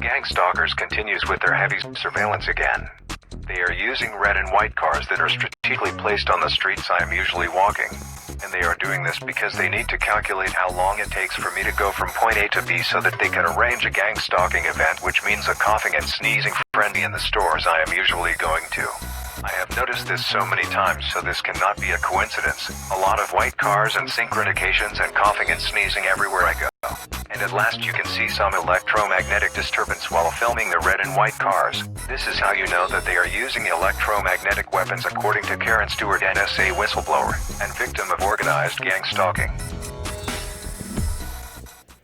Gang stalkers continues with their heavy surveillance again. They are using red and white cars that are strategically placed on the streets I am usually walking. And they are doing this because they need to calculate how long it takes for me to go from point A to B so that they can arrange a gang stalking event, which means a coughing and sneezing frenzy in the stores I am usually going to. I have noticed this so many times, so this cannot be a coincidence. A lot of white cars and synchronications and coughing and sneezing everywhere I go. And at last you can see some electromagnetic disturbance while filming the red and white cars. This is how you know that they are using electromagnetic weapons, according to Karen Stewart, NSA whistleblower and victim of organized gang stalking.